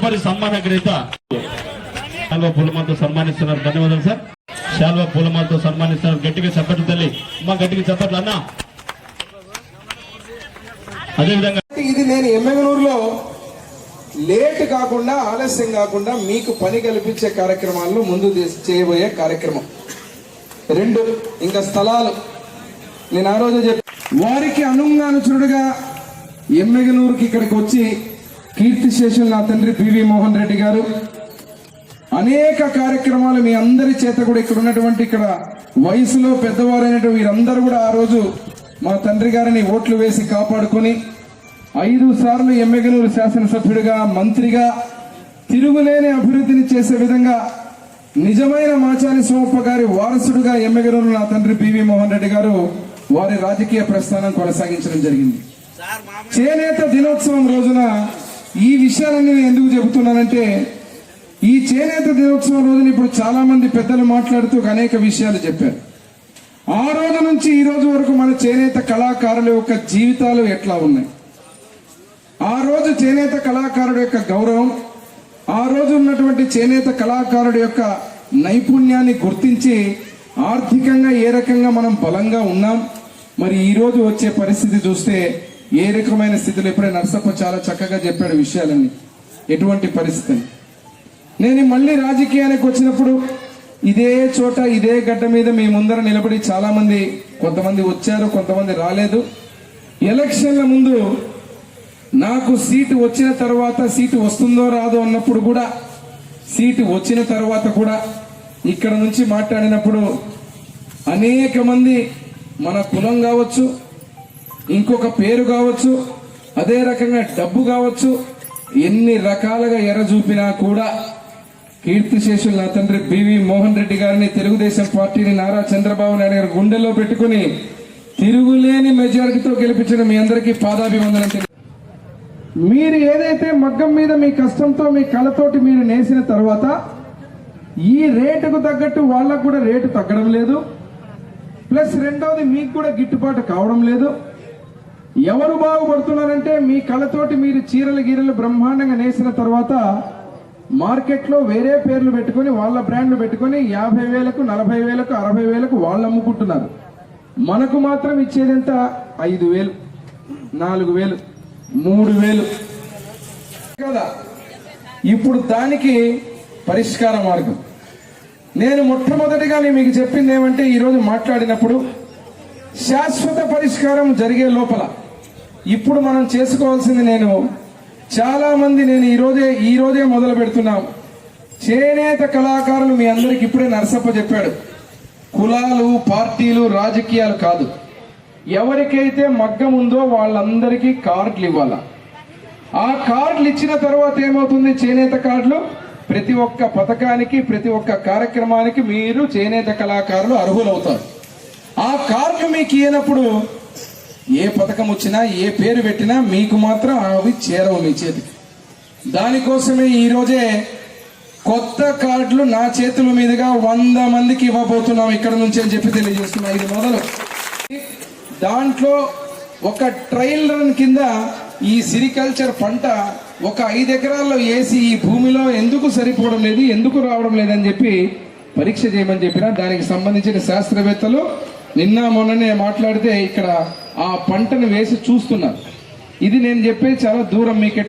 తదుపరి సన్మాన గ్రహీత శాల్వా పూలమాలతో సన్మానిస్తున్నారు. ధన్యవాదాలు సార్. శాల్వా పూలమాలతో సన్మానిస్తున్నారు. గట్టిగా చప్పట్లు తల్లి మా గట్టిగా చప్పట్లు అన్న. అదేవిధంగా ఇది నేను ఎమ్మెగనూరులో లేట్ కాకుండా ఆలస్యం కాకుండా మీకు పని కల్పించే కార్యక్రమాల్లో ముందు చేయబోయే కార్యక్రమం. 2 ఇంకా స్థలాలు నేను ఆ రోజు వారికి అనుంగానుచుడుగా ఎమ్మెగనూరుకి ఇక్కడికి వచ్చి కీర్తిశేషులు నా తండ్రి పివి మోహన్ రెడ్డి గారు అనేక కార్యక్రమాలు మీ అందరి చేత కూడా ఇక్కడ ఉన్నటువంటి ఇక్కడ వయసులో పెద్దవారైనటువంటి వీరందరూ కూడా ఆ రోజు మా తండ్రి గారిని ఓట్లు వేసి కాపాడుకొని 5 సార్లు ఎమ్మెగనూరు శాసనసభ్యుడిగా మంత్రిగా తిరుగులేని అభివృద్ధిని చేసే విధంగా నిజమైన మాచాని సోమప్ప గారి వారసుడుగా ఎమ్మెగనూరు నా తండ్రి పివి మోహన్ రెడ్డి గారు వారి రాజకీయ ప్రస్థానం కొనసాగించడం జరిగింది. చేనేత దినోత్సవం రోజున ఈ విషయాలన్నీ నేను ఎందుకు చెబుతున్నానంటే ఈ చేనేత దినోత్సవం రోజున ఇప్పుడు చాలా మంది పెద్దలు మాట్లాడుతూ అనేక విషయాలు చెప్పారు. ఆ రోజు నుంచి ఈ రోజు వరకు మన చేనేత కళాకారుల యొక్క జీవితాలు ఎట్లా ఉన్నాయి, ఆ రోజు చేనేత కళాకారుడు యొక్క గౌరవం, ఆ రోజు ఉన్నటువంటి చేనేత కళాకారుడు యొక్క నైపుణ్యాన్ని గుర్తించి ఆర్థికంగా ఏ రకంగా మనం బలంగా ఉన్నాం, మరి ఈ రోజు వచ్చే పరిస్థితి చూస్తే ఏ రకమైన స్థితిలో ఇప్పుడే నర్సప్ప చాలా చక్కగా చెప్పాడు విషయాలన్నీ. ఎటువంటి పరిస్థితి నేను మళ్ళీ రాజకీయానికి వచ్చినప్పుడు ఇదే చోట ఇదే గడ్డ మీద మీ ముందర నిలబడి చాలా మంది కొంతమంది వచ్చారు, కొంతమంది రాలేదు. ఎలక్షన్ల ముందు నాకు సీటు వచ్చిన తర్వాత సీటు వస్తుందో రాదో అన్నప్పుడు కూడా సీటు వచ్చిన తర్వాత కూడా ఇక్కడ నుంచి మాట్లాడినప్పుడు అనేక మంది మన కులం కావచ్చు, ఇంకొక పేరు కావచ్చు, అదే రకంగా డబ్బు కావచ్చు, ఎన్ని రకాలుగా ఎర్ర చూపినా కూడా కీర్తిశేషులు నా తండ్రి బివి మోహన్ రెడ్డి గారిని, తెలుగుదేశం పార్టీని, నారా చంద్రబాబు నాయుడు గారి గుండెల్లో పెట్టుకుని తిరుగులేని మెజారిటీతో గెలిపించిన మీ అందరికీ పాదాభివందనం. మీరు ఏదైతే మగ్గం మీద మీ కష్టంతో మీ కళతోటి మీరు నేసిన తర్వాత ఈ రేటుకు తగ్గట్టు వాళ్ళకు కూడా రేటు తగ్గడం లేదు, ప్లస్ రెండవది మీకు కూడా గిట్టుబాటు కావడం లేదు. ఎవరు బాగుపడుతున్నారంటే మీ కళతోటి మీరు చీరలు గీరలు బ్రహ్మాండంగా నేసిన తర్వాత మార్కెట్లో వేరే పేర్లు పెట్టుకుని వాళ్ళ బ్రాండ్లు పెట్టుకుని 50,000కు 40,000కు 60,000కు వాళ్ళు అమ్ముకుంటున్నారు. మనకు మాత్రం ఇచ్చేదంత 5,000, 4,000, 3,000 కదా. ఇప్పుడు దానికి పరిష్కార మార్గం నేను మొట్టమొదటిగా మీకు చెప్పింది ఏమంటే, ఈరోజు మాట్లాడినప్పుడు శాశ్వత పరిష్కారం జరిగే లోపల ఇప్పుడు మనం చేసుకోవాల్సింది, నేను చాలా మంది నేను ఈ రోజే మొదలు పెడుతున్నాం. చేనేత కళాకారులు మీ అందరికి ఇప్పుడే నరసప్ప చెప్పాడు, కులాలు పార్టీలు రాజకీయాలు కాదు, ఎవరికైతే మగ్గం ఉందో వాళ్ళందరికీ కార్డులు ఇవ్వాలా. ఆ కార్డులు ఇచ్చిన తర్వాత ఏమవుతుంది, చేనేత కార్డులు ప్రతి ఒక్క పథకానికి ప్రతి ఒక్క కార్యక్రమానికి మీరు చేనేత కళాకారులు అర్హులవుతారు. ఆ కార్డులు మీకు ఇవ్వనప్పుడు ఏ పథకం వచ్చినా ఏ పేరు పెట్టినా మీకు మాత్రం అవి చేరవు మీ చేతికి. దానికోసమే ఈరోజే కొత్త కార్డులు నా చేతుల మీదుగా 100 మందికి ఇవ్వబోతున్నాం ఇక్కడ నుంచి అని చెప్పి తెలియజేస్తున్నా. ఇది మొదలు. దాంట్లో ఒక ట్రయల్ రన్ కింద ఈ సిరికల్చర్ పంట ఒక 5 ఎకరాల్లో వేసి ఈ భూమిలో ఎందుకు సరిపోవడం లేదు, ఎందుకు రావడం లేదని చెప్పి పరీక్ష చేయమని చెప్పిన. దానికి సంబంధించిన శాస్త్రవేత్తలు నిన్న మొన్ననే మాట్లాడితే ఇక్కడ ఆ పంటను వేసి చూస్తున్నారు. ఇది నేను చెప్పేది చాలా దూరం మీకు